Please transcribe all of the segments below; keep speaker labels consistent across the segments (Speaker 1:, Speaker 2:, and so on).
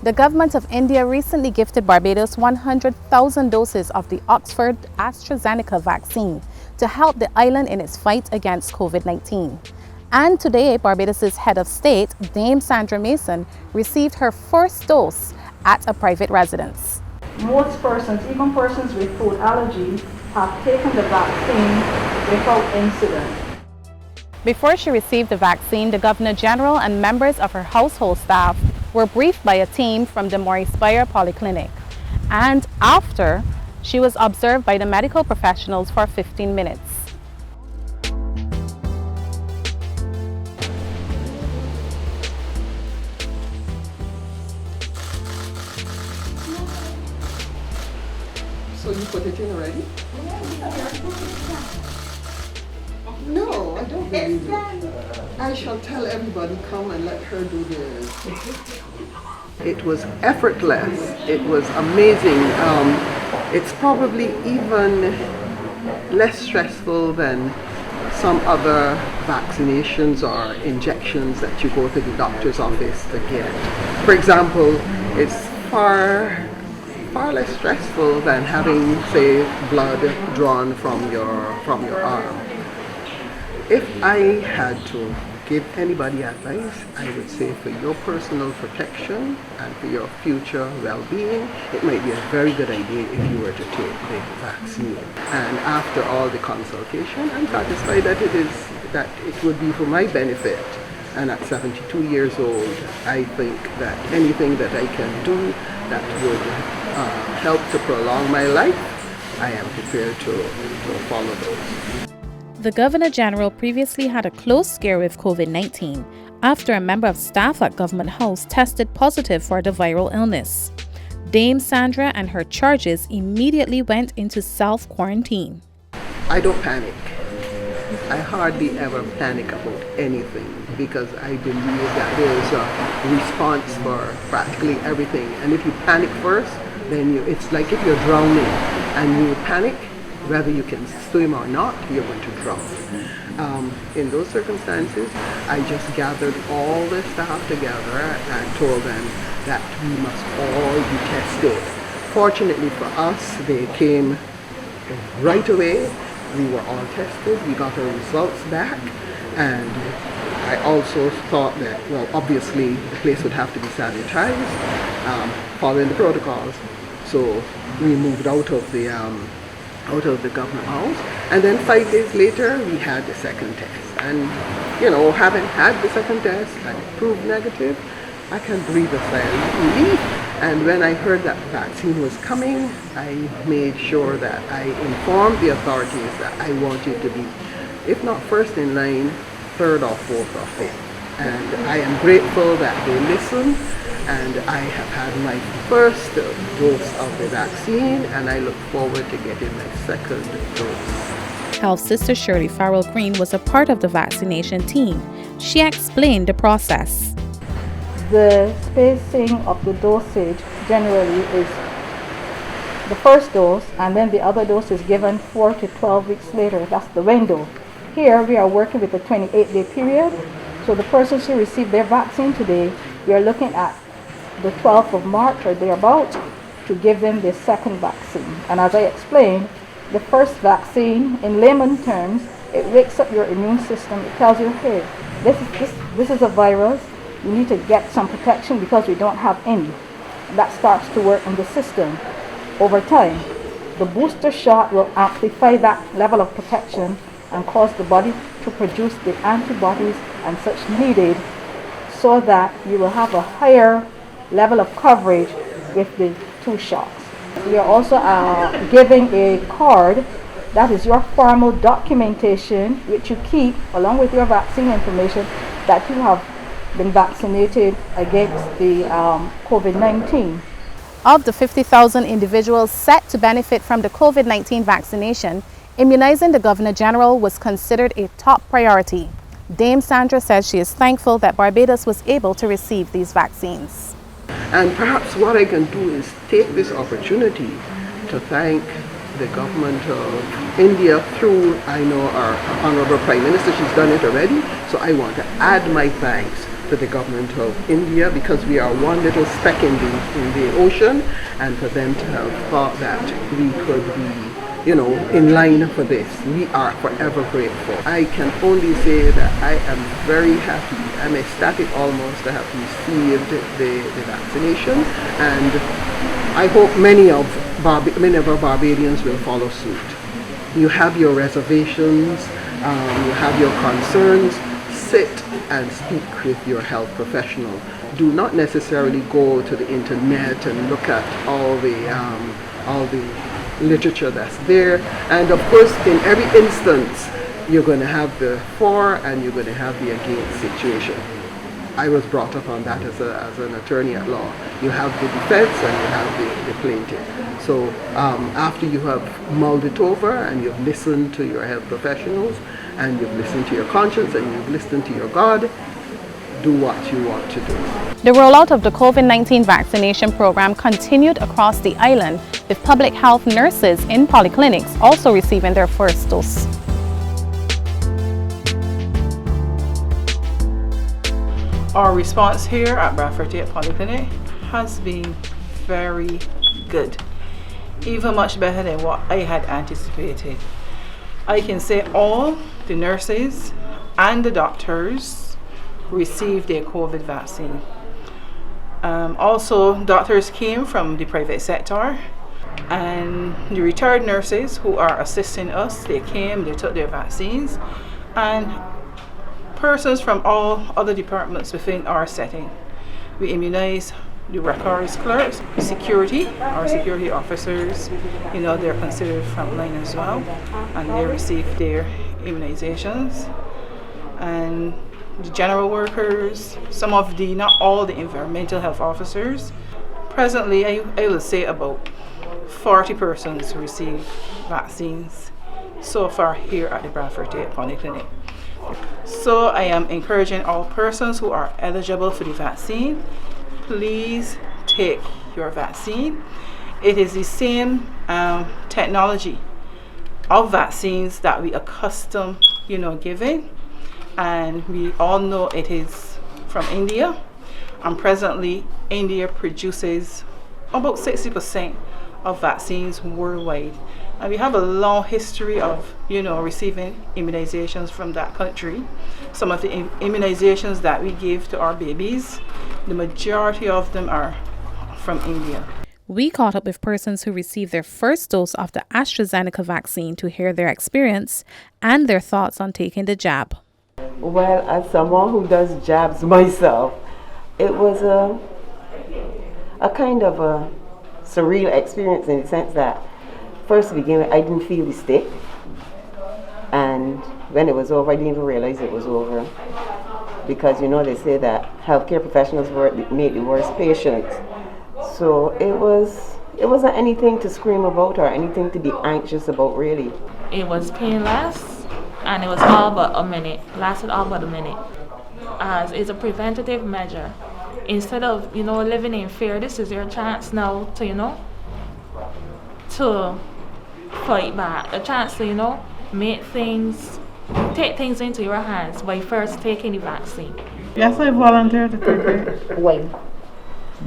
Speaker 1: The government of India recently gifted Barbados 100,000 doses of the Oxford AstraZeneca vaccine to help the island in its fight against COVID-19. And today, Barbados' head of state, Dame Sandra Mason, received her first dose at a private residence.
Speaker 2: Most persons, even persons with food allergies, have taken the vaccine without incident.
Speaker 1: Before she received the vaccine, the Governor General and members of her household staff were briefed by a team from the Barbados Polyclinic. And after, she was observed by the medical professionals for 15 minutes.
Speaker 3: So you put it in already? No, I don't believe it. I shall tell everybody, come and let her do this. It was effortless. It was amazing. It's probably even less stressful than some other vaccinations or injections that you go to the doctor's office to get. For example, it's far less stressful than having, say, blood drawn from your arm. If I had to give anybody advice, I would say for your personal protection and for your future well-being, it might be a very good idea if you were to take the vaccine. And after all the consultation, I'm satisfied that it would be for my benefit. And at 72 years old, I think that anything that I can do that would help to prolong my life, I am prepared to follow those.
Speaker 1: The Governor General previously had a close scare with COVID-19 after a member of staff at Government House tested positive for the viral illness. Dame Sandra and her charges immediately went into self-quarantine.
Speaker 3: I don't panic. I hardly ever panic about anything because I believe that there's a response for practically everything. And if you panic first, then it's like if you're drowning and you panic, whether you can swim or not, you're going to drown. In those circumstances, I just gathered all the staff together and told them that we must all be tested. Fortunately for us, they came right away. We were all tested, we got our results back, and I also thought that, well, obviously the place would have to be sanitized, following the protocols. So we moved out of the government house, and then 5 days later we had the second test. And having had the second test and it proved negative, I can breathe a sigh of relief. And when I heard that vaccine was coming, I made sure that I informed the authorities that I wanted to be, if not first in line, third or fourth or fifth. And I am grateful that they listened, and I have had my first dose of the vaccine, and I look forward to getting my second dose.
Speaker 1: Health Sister Shirley Farrell Green was a part of the vaccination team. She explained the process.
Speaker 2: The spacing of the dosage generally is the first dose, and then the other dose is given 4 to 12 weeks later. That's the window. Here we are working with a 28-day period. So the persons who received their vaccine today, we are looking at the 12th of March or thereabout to give them their second vaccine. And as I explained, the first vaccine, in layman terms, it wakes up your immune system. It tells you, hey, this is a virus. You need to get some protection because we don't have any. That starts to work in the system. Over time, the booster shot will amplify that level of protection and cause the body to produce the antibodies and such needed so that you will have a higher level of coverage with the 2 shots. We are also giving a card that is your formal documentation which you keep along with your vaccine information that you have been vaccinated against the COVID-19.
Speaker 1: Of the 50,000 individuals set to benefit from the COVID-19 vaccination, immunizing the Governor General was considered a top priority. Dame Sandra says she is thankful that Barbados was able to receive these vaccines.
Speaker 3: And perhaps what I can do is take this opportunity to thank the government of India through, I know, our Honorable Prime Minister. She's done it already, so I want to add my thanks for the government of India, because we are one little speck in the ocean, and for them to have thought that we could be, in line for this. We are forever grateful. I can only say that I am very happy. I'm ecstatic almost to have received the vaccination, and I hope many of our Barbadians will follow suit. You have your reservations, you have your concerns. Sit and speak with your health professional. Do not necessarily go to the internet and look at all the literature that's there. And of course, in every instance, you're going to have the for and you're going to have the against situation. I was brought up on that as an attorney at law. You have the defense and you have the plaintiff. So after you have mulled it over and you've listened to your health professionals and you've listened to your conscience and you've listened to your God, do what you want to do.
Speaker 1: The rollout of the COVID-19 vaccination program continued across the island, with public health nurses in polyclinics also receiving their first dose.
Speaker 4: Our response here at Branford Taitt Polyclinic has been very good, even much better than what I had anticipated. I can say all the nurses and the doctors received their COVID vaccine. Also, doctors came from the private sector, and the retired nurses who are assisting us, they came, they took their vaccines, and persons from all other departments within our setting. We immunize the records clerks, security, our security officers, they're considered frontline as well, and they receive their immunizations. And the general workers, not all the environmental health officers. Presently, I will say about 40 persons receive vaccines so far here at the Branford Taitt Polyclinic. So I am encouraging all persons who are eligible for the vaccine, please take your vaccine. It is the same technology of vaccines that we accustom, giving, and we all know it is from India, and presently India produces about 60% of vaccines worldwide, and we have a long history of receiving immunizations from that country. Some of the immunizations that we give to our babies, the majority of them are from India.
Speaker 1: We caught up with persons who received their first dose of the AstraZeneca vaccine to hear their experience and their thoughts on taking the jab.
Speaker 5: Well, as someone who does jabs myself, it was a kind of a surreal experience in the sense that first to begin with, I didn't feel the stick, and when it was over, I didn't even realize it was over, because they say that healthcare professionals make the worst patients. So it wasn't anything to scream about or anything to be anxious about, really.
Speaker 6: It was painless, and it was all but a minute. Lasted all but a minute. As it's a preventative measure. Instead of living in fear, this is your chance now to to fight back. A chance to take things into your hands by first taking the vaccine.
Speaker 7: Yes, I volunteered to take it.
Speaker 5: Why?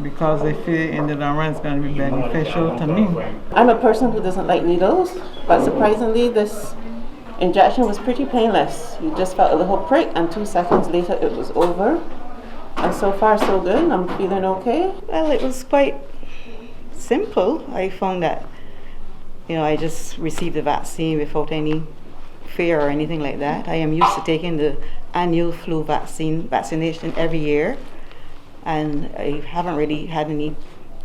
Speaker 7: Because I feel in the long run it's going to be beneficial to me.
Speaker 8: I'm a person who doesn't like needles, but surprisingly this injection was pretty painless. You just felt a little prick, and 2 seconds later it was over. And so far so good, I'm feeling okay.
Speaker 9: Well, it was quite simple. I found that, I just received the vaccine without any fear or anything like that. I am used to taking the annual flu vaccination every year, and I haven't really had any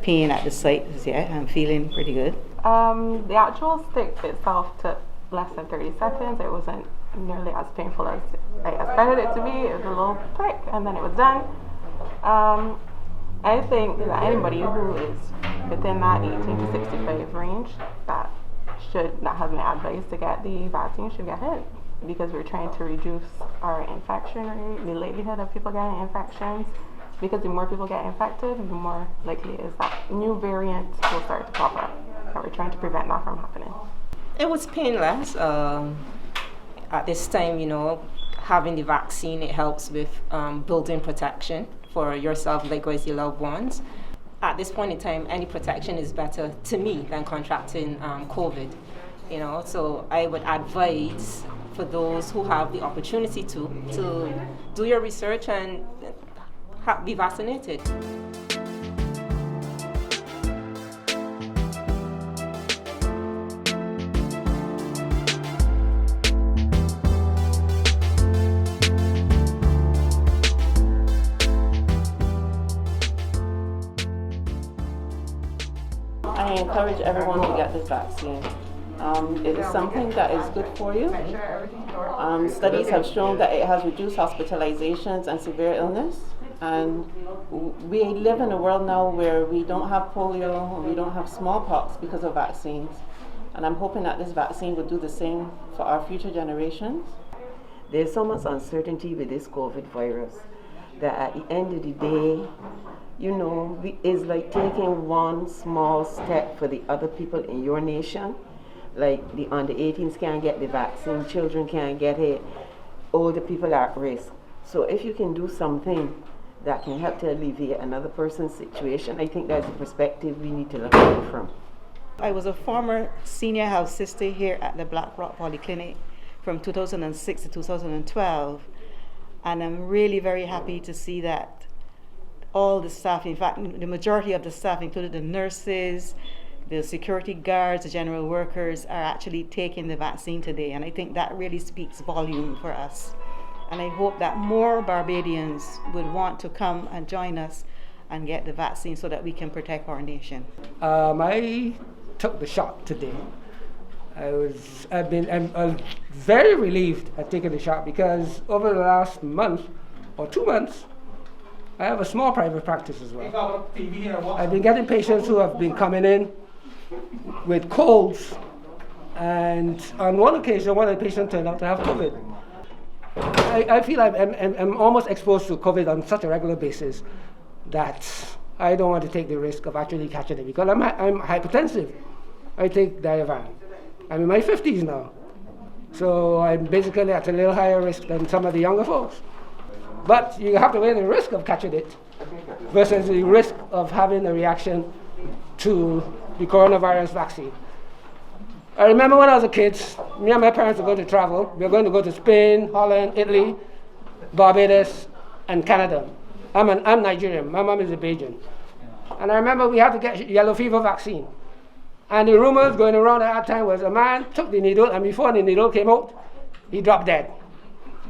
Speaker 9: pain at the site as yet. I'm feeling pretty good.
Speaker 10: The actual stick itself took less than 30 seconds. It wasn't nearly as painful as I expected it to be. It was a little prick, and then it was done. I think that anybody who is within that 18 to 65 range that has been advised to get the vaccine should get it, because we're trying to reduce our infection rate, the likelihood of people getting infections, because the more people get infected, the more likely it is that new variants will start to pop up, and we're trying to prevent that from happening.
Speaker 11: It was painless. At this time, having the vaccine, it helps with building protection for yourself, likewise your loved ones. At this point in time, any protection is better to me than contracting COVID. You know, so I would advise for those who have the opportunity to do your research and be vaccinated.
Speaker 8: I encourage everyone to get this vaccine. It is something that is good for you. Studies have shown that it has reduced hospitalizations and severe illness. And we live in a world now where we don't have polio, or we don't have smallpox because of vaccines. And I'm hoping that this vaccine will do the same for our future generations.
Speaker 5: There's so much uncertainty with this COVID virus that at the end of the day, you know, it's like taking one small step for the other people in your nation. Like the under 18s can't get the vaccine, children can't get it, older people are at risk. So if you can do something that can help to alleviate another person's situation, I think that's the perspective we need to look at it from.
Speaker 9: I was a former senior health sister here at the Branford Polyclinic from 2006 to 2012, and I'm really very happy to see that all the staff, in fact the majority of the staff, including the nurses, the security guards, the general workers, are actually taking the vaccine today, and I think that really speaks volume for us. And I hope that more Barbadians would want to come and join us and get the vaccine so that we can protect our nation.
Speaker 12: I took the shot today. I'm very relieved at taking the shot because over the last month or 2 months, I have a small private practice as well. I've been getting patients who have been coming in with colds, and on one occasion, one of the patients turned out to have COVID. I feel I'm almost exposed to COVID on such a regular basis that I don't want to take the risk of actually catching it because I'm hypertensive. I take Diavan. I'm in my 50s now, so I'm basically at a little higher risk than some of the younger folks. But you have to weigh the risk of catching it versus the risk of having a reaction to the coronavirus vaccine. I remember when I was a kid, me and my parents were going to travel. We were going to go to Spain, Holland, Italy, Barbados, and Canada. I'm Nigerian. My mom is a Bajan. And I remember we had to get yellow fever vaccine. And the rumors going around at that time was a man took the needle, and before the needle came out, he dropped dead.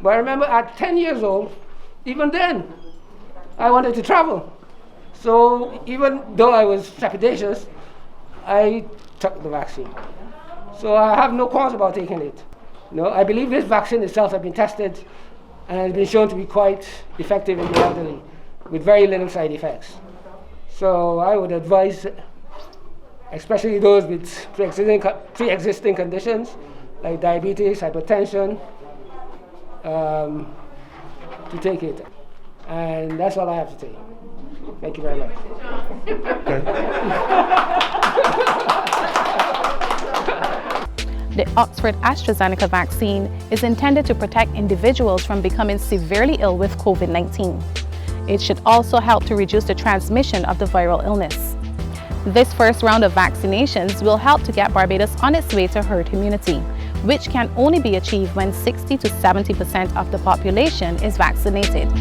Speaker 12: But I remember at 10 years old, even then, I wanted to travel. So even though I was trepidatious, I took the vaccine. So I have no qualms about taking it. No, I believe this vaccine itself has been tested and has been shown to be quite effective in the elderly with very little side effects. So I would advise, especially those with pre-existing conditions like diabetes, hypertension, to take it. And that's all I have to say. Thank you very much.
Speaker 1: The Oxford AstraZeneca vaccine is intended to protect individuals from becoming severely ill with COVID-19. It should also help to reduce the transmission of the viral illness. This first round of vaccinations will help to get Barbados on its way to herd immunity, which can only be achieved when 60 to 70% of the population is vaccinated.